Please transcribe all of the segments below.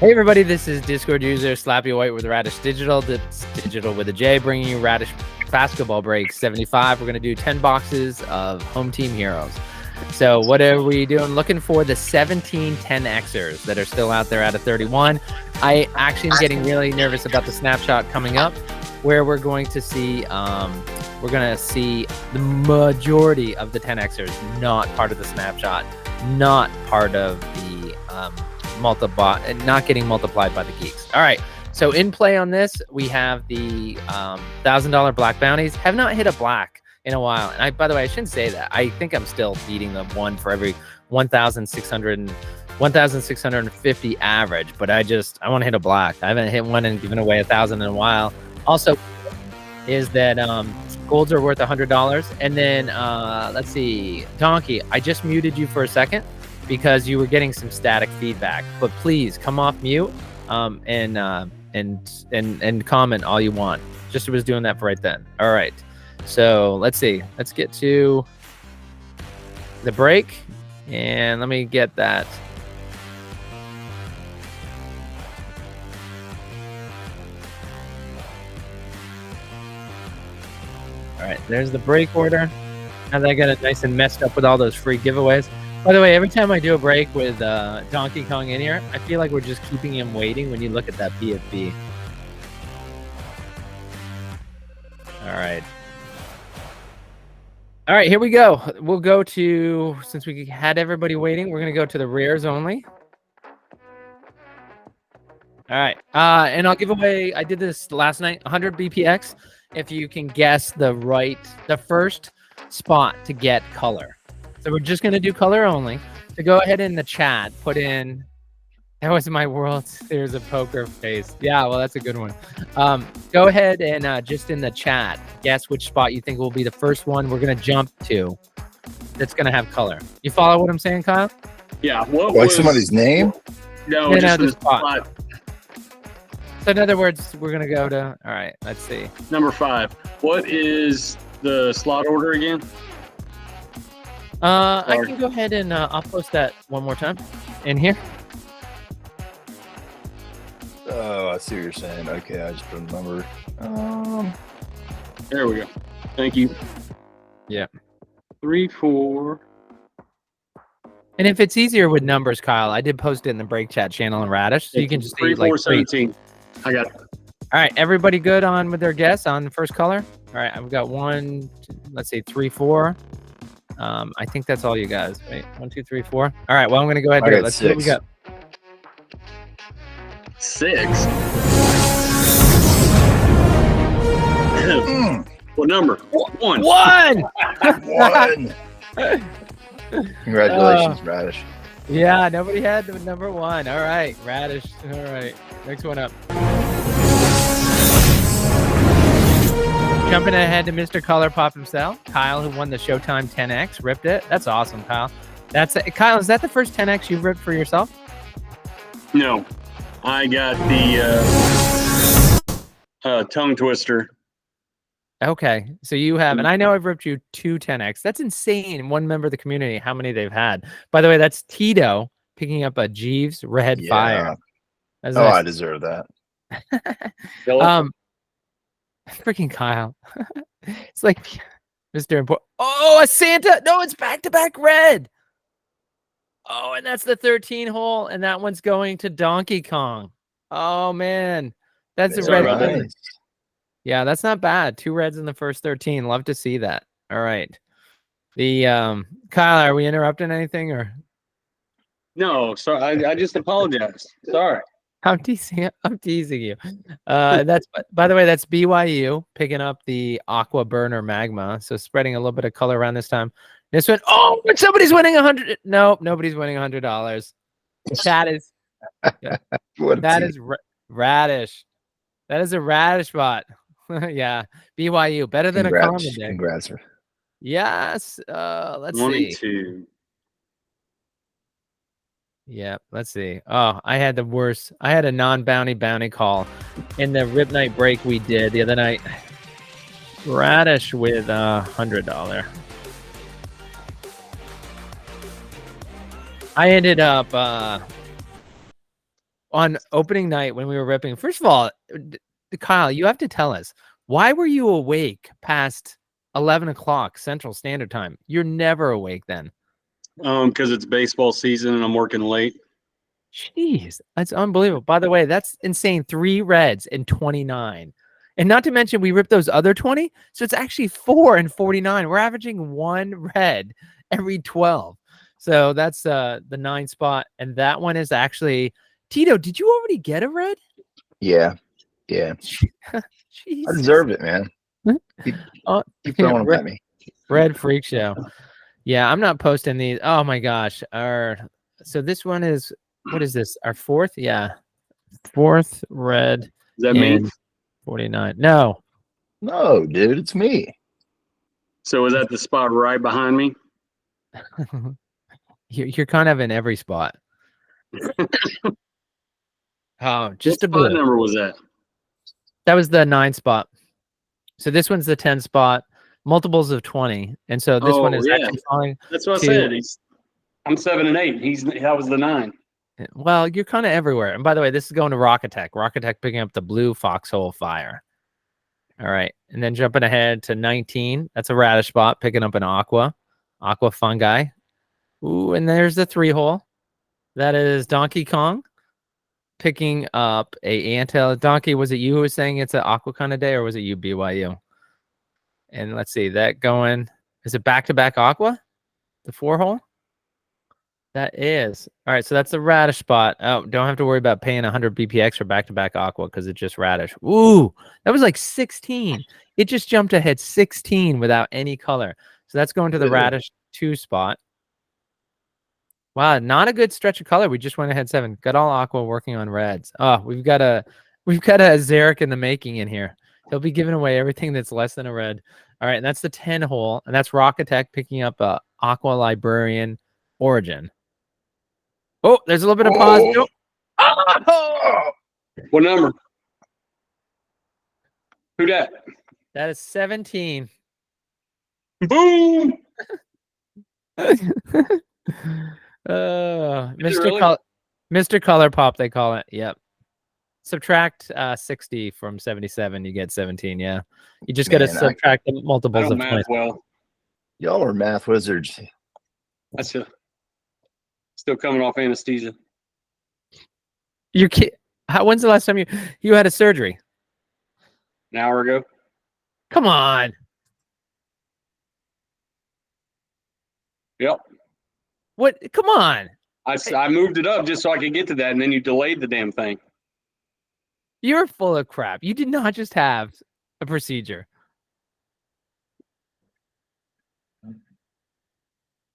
Hey everybody, this is Discord user Slappy White with Radish Digital. That's digital with a J, bringing you Radish Basketball Break 75. We're going to do 10 boxes of Home Team Heroes. So what are we doing? Looking for the 17 10Xers that are still out there out of 31. I actually am getting really nervous about the snapshot coming up, where we're going to see the majority of the 10Xers not part of the snapshot, not part of the not getting multiplied by the geeks. All right, so in play on this we have the $1,000 black bounties. Have not hit a black in a while, and by the way, I shouldn't say that. I think I'm still beating the one for every 1,650 average, but I want to hit a black. I haven't hit one and given away 1,000 in a while. Also is that golds are worth $100. And then let's see, Donkey, I just muted you for a second because you were getting some static feedback, but please come off mute and comment all you want. Just was doing that for right then. All right, so let's see, let's get to the break, and let me get that. All right, there's the break order. Now that I got it nice and messed up with all those free giveaways. By the way, every time I do a break with Donkey Kong in here, I feel like we're just keeping him waiting when you look at that PFP. All right. All right, here we go. We'll go to, since we had everybody waiting, we're going to go to the rares only. All right. And I'll give away, I did this last night, 100 BPX if you can guess the first spot to get color. So we're just going to do color only. So go ahead in the chat, put in, that was my World Series of Poker face. Yeah, well, that's a good one. Go ahead and just in the chat, guess which spot you think will be the first one we're going to jump to that's going to have color. You follow what I'm saying, Kyle? Yeah. Like somebody's name? No, just the the spot. So in other words, we're going to go to, all right, let's see. Number 5. What is the slot order again? I can go ahead and I'll post that one more time in here. Oh, I see what you're saying. Okay, I just put a number. There we go. Thank you. Yeah. 3, 4. And if it's easier with numbers, Kyle, I did post it in the break chat channel in Radish, so you can just 3, see, like 4, 17. I got it. All right, everybody good on with their guess on the first color? All right, I've got 1, let's see, 3, 4. I think that's all you guys. Wait, 1, 2, 3, 4. All right, well, I'm gonna go ahead and do it. Let's see what we got. 6. What number? 1. 1. 1. Congratulations, Radish. Yeah, nobody had the number 1. All right, Radish. All right, next one up. Jumping ahead to Mr. Color Pop himself, Kyle, who won the Showtime 10X, ripped it. That's awesome, Kyle. Kyle, is that the first 10X you've ripped for yourself? No, I got the tongue twister. Okay, so you have, and I know I've ripped you 2 10X. That's insane. One member of the community, how many they've had. By the way, that's Tito picking up a Jeeves Red Fire. That's nice. I deserve that. Freaking Kyle. It's like Mr. Important. Oh, a Santa. No, it's back-to-back red. Oh, and that's the 13 hole, and that one's going to Donkey Kong. Oh, man. That's a red. Right. Yeah, that's not bad. 2 reds in the first 13. Love to see that. All right. The Kyle, are we interrupting anything or? No, sorry. I just apologize. Sorry. I'm teasing you. That's, by the way, that's BYU picking up the Aqua Burner Magma. So spreading a little bit of color around this time. This one, oh, somebody's winning 100. Nope, nobody's winning $100. That is Radish. That is a Radish bot. Yeah, BYU better than a common day. Congrats. Yes. Let's 22. Yeah, let's see. Oh, I had the worst. I had a bounty call in the Rip Night break we did the other night. Radish with $100. I ended up on opening night when we were ripping. First of all, Kyle, you have to tell us, why were you awake past 11 o'clock Central Standard Time? You're never awake then. Because it's baseball season and I'm working late. Jeez, that's unbelievable. By the way, that's insane. 3 reds and 29. And not to mention we ripped those other 20. So it's actually 4 and 49. We're averaging 1 red every 12. So that's the 9 spot. And that one is actually Tito. Did you already get a red? Yeah. I Jesus. deserved it, man. Keep throwing them at me. Red freak show. Yeah, I'm not posting these. Oh my gosh. So this one is, what is this? Our 4th? Yeah. 4th red. Is that me? 49. No. No, dude, it's me. So is that the spot right behind me? You're kind of in every spot. Oh, just what spot number was that? That was the 9 spot. So this one's the 10 spot, multiples of 20. And so this one is actually falling. That's what I said. I'm 7 and 8. That was the 9. Well, you're kind of everywhere. And by the way, this is going to Rocketech. Rocketech picking up the blue foxhole fire. All right. And then jumping ahead to 19. That's a Radish spot, picking up an aqua fungi. Ooh, and there's the 3-hole. That is Donkey Kong picking up a antel. Donkey, was it you who was saying it's an aqua kind of day, or was it you, BYU? And let's see, that going, is it back-to-back aqua? The 4-hole? That is. All right, so that's the Radish spot. Oh, don't have to worry about paying 100 BPX for back-to-back aqua because it's just Radish. Ooh, that was like 16. It just jumped ahead 16 without any color. So that's going to the Radish 2 spot. Wow, not a good stretch of color. We just went ahead 7. Got all aqua working on reds. Oh, we've got a Zarek in the making in here. He'll be giving away everything that's less than a red. All right, and that's the 10-hole, and that's Rocketech picking up a Aqua Librarian Origin. Oh, there's a little bit of pause. Nope. Oh! What number? Who that? That is 17. Boom! Mr. Color Pop, they call it. Yep. Subtract 60 from 77, you get 17. Yeah, you just got to subtract the multiples of 20. Well, y'all are math wizards. That's still coming off anesthesia. Your kid. When's the last time you had a surgery? An hour ago. Come on. Yep. What? Come on. I moved it up just so I could get to that, and then you delayed the damn thing. You're full of crap. You did not just have a procedure.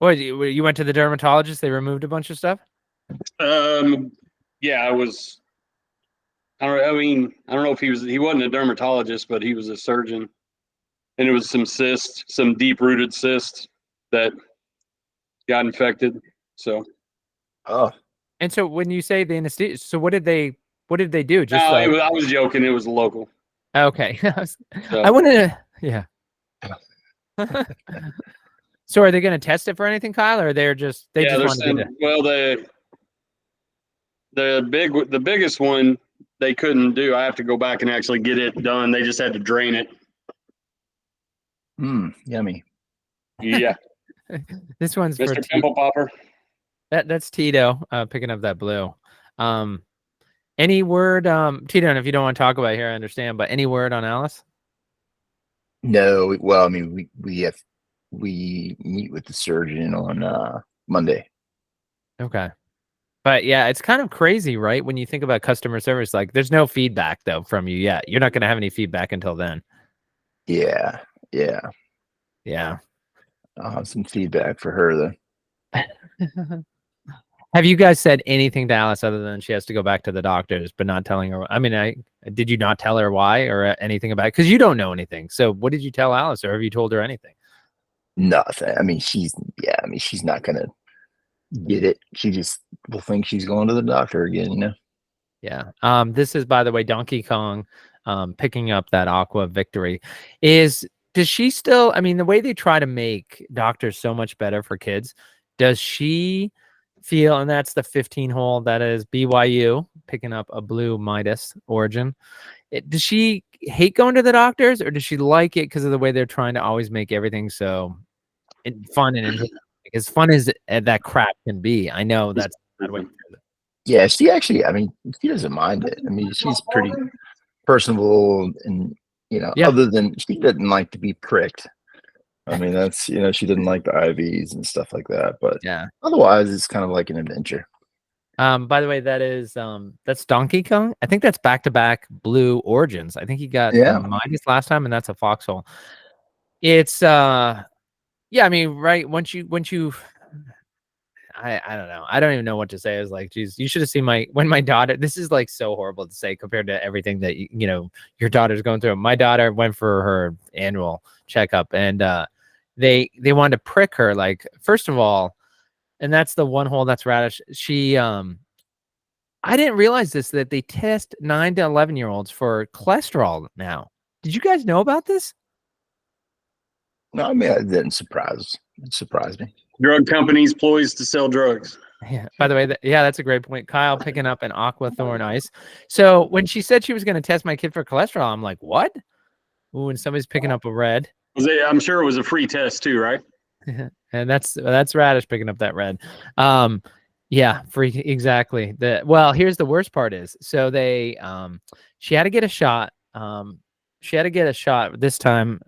What, you went to the dermatologist? They removed a bunch of stuff? Yeah, I was. I don't know if he wasn't a dermatologist, but he was a surgeon, and it was some cysts, some deep-rooted cysts that got infected. So. Oh. And so when you say the anesthesia, so what did they do? Just I was joking. It was local. Okay. I wanted to, yeah. So are they going to test it for anything, Kyle, or they just wanted to? Well, the biggest one they couldn't do. I have to go back and actually get it done. They just had to drain it. Yummy. Yeah. This one's Mr. for Pimple Popper. That's Tito picking up that blue. Any word, Tito, and if you don't want to talk about it here, I understand, but any word on Alice? No, well, I mean, we meet with the surgeon on Monday. Okay. But yeah, it's kind of crazy, right? When you think about customer service, like there's no feedback though from you yet. You're not going to have any feedback until then. Yeah. I'll have some feedback for her though. Have you guys said anything to Alice other than she has to go back to the doctors, but not telling her? I mean, did you not tell her why or anything about it? Because you don't know anything. So what did you tell Alice, or have you told her anything? Nothing. I mean, she's not gonna get it. She just will think she's going to the doctor again, you know? Yeah. This is, by the way, Donkey Kong picking up that Aqua victory. Does she still, I mean, the way they try to make doctors so much better for kids, does she feel, and that's the 15 hole, that is BYU picking up a blue Midas origin. Does she hate going to the doctors, or does she like it because of the way they're trying to always make everything so fun and enjoyable? As fun as that crap can be, I know that's a bad way to put it. Yeah, she actually, I mean, she doesn't mind it. I mean, she's pretty personable, and Yeah. other than she doesn't like to be pricked. I mean, that's she didn't like the IVs and stuff like that, but Yeah. otherwise, it's kind of like an adventure. By the way, that's Donkey Kong. I think that's back-to-back blue origins. I think he got Yeah. Midas last time, and that's a foxhole. It's yeah, I mean, right, once you I don't know. I don't even know what to say. I was like, geez, you should have seen when my daughter, this is like so horrible to say compared to everything that your daughter's going through. My daughter went for her annual checkup, and they wanted to prick her, like, first of all, and that's the one hole that's Radish. She I didn't realize this, that they test 9 to 11-year-olds for cholesterol now. Did you guys know about this? No, I mean, it didn't surprise me. Drug companies poised to sell drugs. Yeah. By the way, that's a great point. Kyle picking up an Aquathorn ice. So when she said she was going to test my kid for cholesterol, I'm like, what? Ooh, and somebody's picking up a red. I'm sure it was a free test too, right? And that's Radish picking up that red. Yeah, free, exactly. Well, here's the worst part is, so they she had to get a shot. She had to get a shot this time,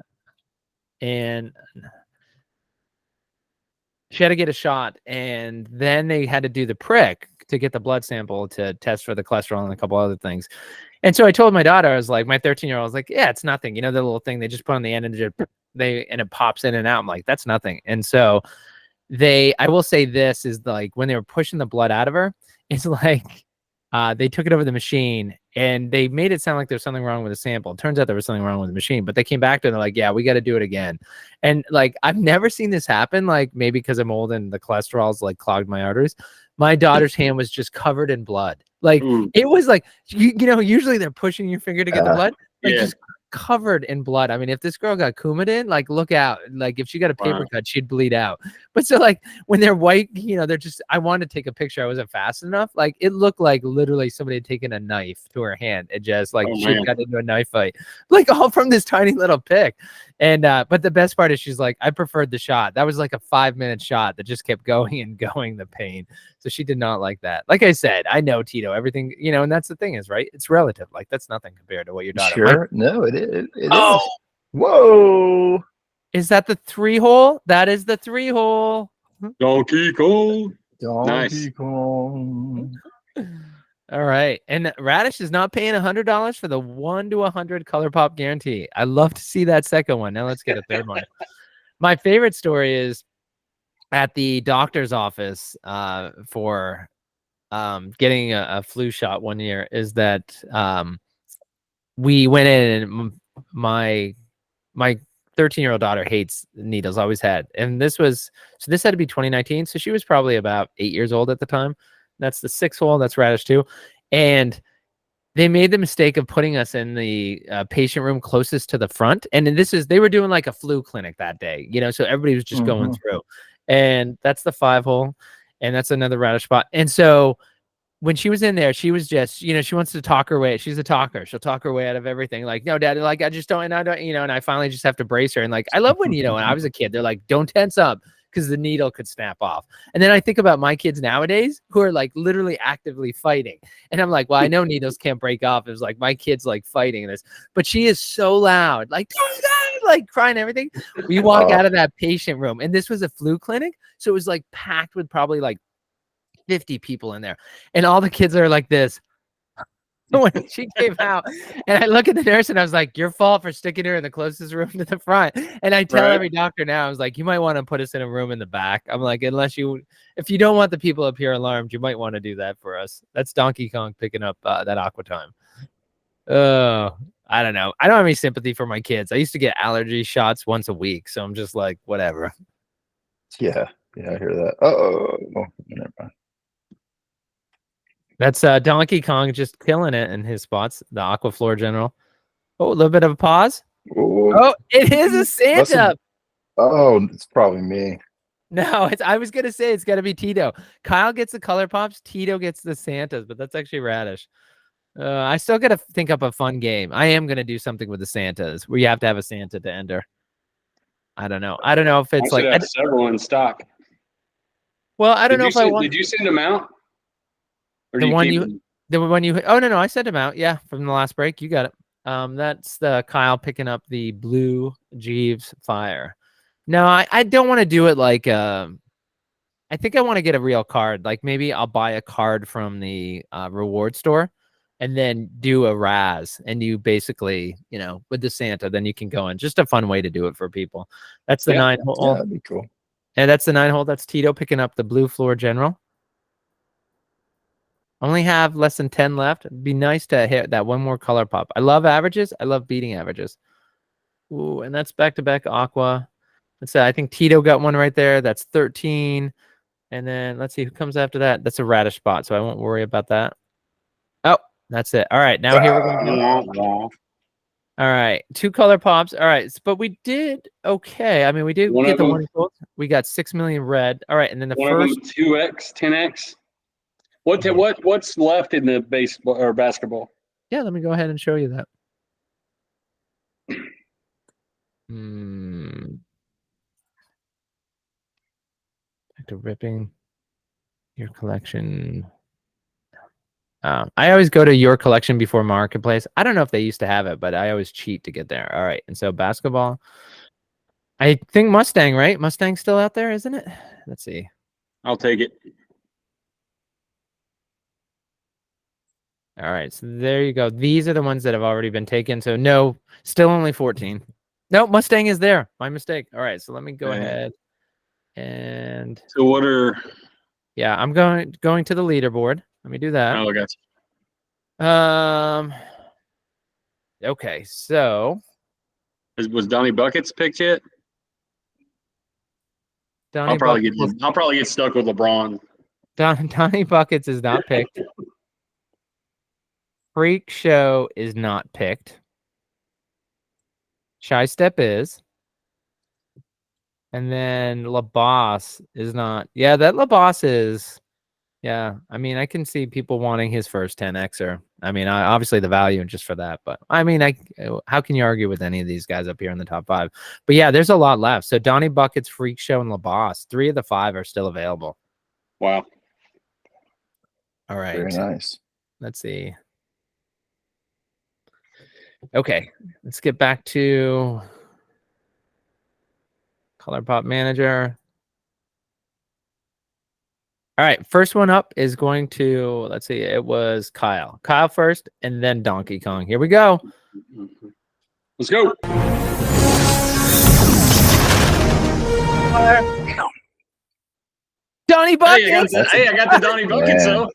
and she had to get a shot, and then they had to do the prick to get the blood sample to test for the cholesterol and a couple other things. And so I told my daughter, I was like, my 13-year-old was like, yeah, it's nothing. The little thing they just put on the end and and it pops in and out. I'm like, that's nothing. And so I will say this is, like, when they were pushing the blood out of her, it's like they took it over the machine and they made it sound like there's something wrong with the sample. It turns out there was something wrong with the machine, but they came back to it and they're like, yeah, we got to do it again. And like, I've never seen this happen. Like, maybe because I'm old and the cholesterol's like clogged my arteries. My daughter's hand was just covered in blood. Like, it was like, usually they're pushing your finger to get the blood. Like, just covered in blood. I mean, if this girl got Coumadin, like, look out. Like, if she got a paper cut, she'd bleed out. But so, like, when they're white, they're just, I wanted to take a picture. I wasn't fast enough. Like, it looked like literally somebody had taken a knife to her hand and just, like, she got into a knife fight, like, all from this tiny little pick. And but the best part is, she's like, I preferred the shot. That was like a 5-minute shot that just kept going and going, the pain. So she did not like that. Like I said, I know, Tito, everything, and that's the thing is, right? It's relative. Like, that's nothing compared to what your daughter. Sure. No, it is. Is. Whoa. Is that the 3-hole? That is the 3-hole. Donkey Kong. Donkey Kong. All right. And Radish is not paying $100 for the 1 to 100 color pop guarantee. I love to see that second one. Now let's get a third one. My favorite story is at the doctor's office for getting a flu shot one year, is that we went in, and my 13-year-old daughter hates needles, always had. And this had to be 2019. So she was probably about 8 years old at the time. That's the 6-hole. That's Radish too. And they made the mistake of putting us in the patient room closest to the front. And then they were doing like a flu clinic that day, so everybody was just going through. And that's the 5-hole. And that's another Radish spot. And so when she was in there, she was just, she wants to talk her way. She's a talker. She'll talk her way out of everything. Like, no, Daddy, like, I just don't, and I don't, and I finally just have to brace her. And like, I love when, when I was a kid, they're like, don't tense up, because the needle could snap off. And then I think about my kids nowadays who are like literally actively fighting. And I'm like, well, I know needles can't break off. It was like my kid's like fighting this, but she is so loud, like, like crying, everything. We walk out of that patient room, and this was a flu clinic. So it was like packed with probably like 50 people in there. And all the kids are like this. When she came out, and I look at the nurse and I was like, your fault for sticking her in the closest room to the front. And I tell every doctor now, I was like, you might want to put us in a room in the back. I'm like, if you don't want the people up here alarmed, you might want to do that for us. That's Donkey Kong picking up that Aqua Time. Oh, I don't know. I don't have any sympathy for my kids. I used to get allergy shots once a week. So I'm just like, whatever. Yeah. Yeah, I hear that. Oh, never mind. That's Donkey Kong just killing it in his spots. The Aquaflora General. Oh, a little bit of a pause. Ooh. Oh, it is a Santa. Oh, it's probably me. No, I was gonna say it's gotta be Tito. Kyle gets the color pops, Tito gets the Santas, but that's actually Radish. I still gotta think up a fun game. I am gonna do something with the Santas where you have to have a Santa to enter. I don't know. I don't know if I it's should like have several in stock. well, I don't know if I want Did you send them out? Or the do you one keep you them? the one you oh no, I sent him out. Yeah, from the last break. You got it. That's the Kyle picking up the blue Jeeves fire. No, I don't want to do it like I think I want to get a real card. Like maybe I'll buy a card from the reward store and then do a Raz and you basically, with the Santa, then you can go in. Just a fun way to do it for people. That's the 9-hole. Yeah, that'd be cool. And that's the 9-hole. That's Tito picking up the blue floor general. Only have less than 10 left. It'd be nice to hit that one more color pop. I love averages. I love beating averages. Ooh, and that's back-to-back Aqua. Let's say I think Tito got one right there. That's 13. And then let's see who comes after that. That's a Radish spot, so I won't worry about that. Oh, that's it. All right, now here we're going to go. All right, 2 color pops. All right, but we did okay. I mean, we did get the one gold. We got 6 million red. All right, and then the first 2x, 10x. What's left in the baseball or basketball? Yeah, let me go ahead and show you that. Back to ripping your collection. I always go to your collection before marketplace. I don't know if they used to have it, but I always cheat to get there. All right, and so basketball. I think Mustang, right? Mustang's still out there, isn't it? Let's see. I'll take it. All right, so there you go. These are the ones that have already been taken. So no, still only 14. No, Mustang is there. My mistake. All right, so let me go ahead and. So what are? Yeah, I'm going to the leaderboard. Let me do that. Oh, I got you. Okay, so. Was Donnie Buckets picked yet? I'll probably get stuck with LeBron. Donnie Buckets is not picked. Freak Show is not picked. Shy Step is. And then LaBoss is not. Yeah, that LaBoss is. Yeah, I mean, I can see people wanting his first 10Xer. I mean, obviously the value just for that. But I mean, how can you argue with any of these guys up here in the top 5? But yeah, there's a lot left. So Donnie Buckets, Freak Show, and LaBoss. 3 of the 5 are still available. Wow. All right. Very nice. Let's see. Okay, let's get back to Color Pop Manager. All right, first one up is going to, let's see, it was Kyle. Kyle first, and then Donkey Kong. Here we go. Let's go. Donnie Buckets. Hey, I got the Donnie Buckets, though.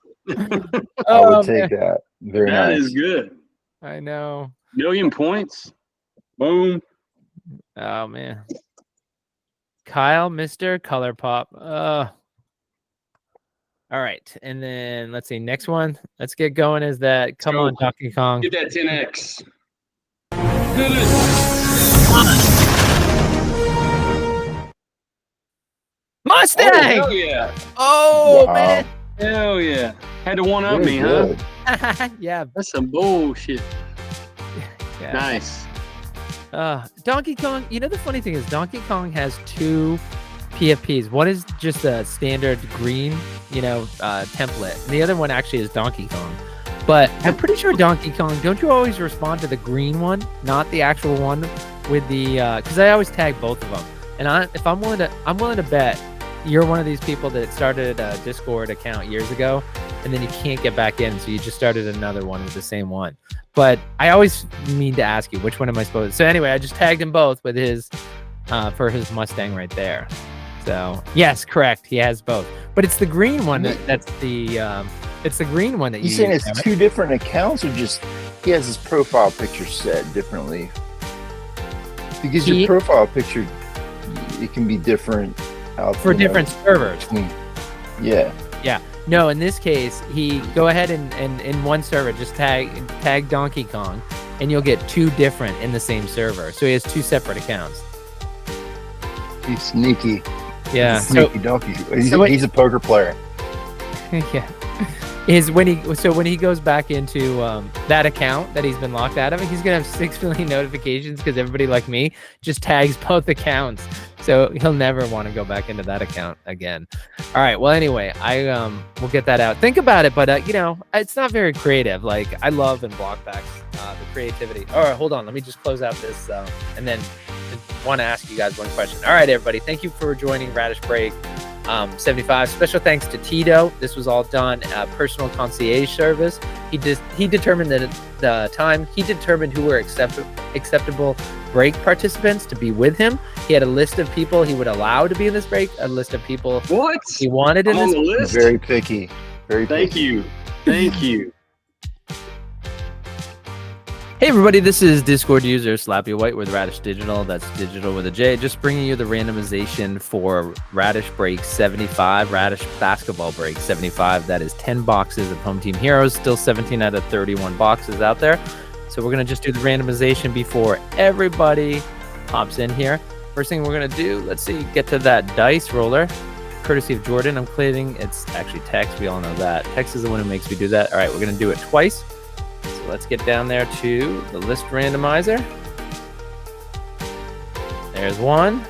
I would take that. Very nice. That is good. I know. 1,000,000 points. Boom. Oh, man. Kyle, Mr. Color Pop. All right, and then let's see. Next one. Let's get going. Is that? Come on, Donkey Kong. Get that 10X. Mustang. Oh, hell yeah. Oh Wow. man. Hell yeah. Had to one up Very me, good. huh? Yeah. That's some bullshit. Yeah. Nice. Donkey Kong. You know the funny thing is Donkey Kong has 2 PFPs. One is just a standard green, template. And the other one actually is Donkey Kong. But I'm pretty sure Donkey Kong, don't you always respond to the green one, not the actual one with the because I always tag both of them. And I'm willing to bet you're one of these people that started a Discord account years ago and then you can't get back in, so you just started another one with the same one. But I always mean to ask you, which one am I supposed to? So anyway, I just tagged him both with his for his Mustang right there. So yes, correct. He has both, but it's the green one that's the it's the green one that you saying it's 2 different accounts, or just he has his profile picture set differently? Because your profile picture, it can be different for different servers. Yeah. No, in this case, he go ahead and in one server just tag Donkey Kong, and you'll get 2 different in the same server. So he has 2 separate accounts. He's sneaky. Yeah. He's a sneaky donkey. He's a poker player. Yeah. Is when he goes back into that account that he's been locked out of, he's gonna have 6 million notifications because everybody like me just tags both accounts. So he'll never want to go back into that account again. All right. Well, anyway, we'll get that out. Think about it, but it's not very creative. Like I love in block backs the creativity. All right, hold on. Let me just close out this and then want to ask you guys one question. All right, everybody. Thank you for joining Radish Break 75. Special thanks to Tito. This was all done personal concierge service. He determined the time. He determined who were acceptable break participants to be with him. He had a list of people he would allow to be in this break, a list of people he wanted in on this the list. Very picky. Thank you. Thank you. Hey everybody, this is Discord user Slappy White with Radish Digital. That's digital with a J. Just bringing you the randomization for Radish Break 75, Radish Basketball Break 75. That is 10 boxes of Home Team Heroes, still 17 out of 31 boxes out there. So we're going to just do the randomization before everybody hops in here. First thing we're going to do, let's see, get to that dice roller. Courtesy of Jordan, I'm clicking. It's actually Tex. We all know that. Tex is the one who makes me do that. All right, we're going to do it twice. So let's get down there to the list randomizer. There's one,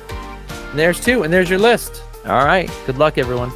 and there's two, and there's your list. All right, good luck, everyone.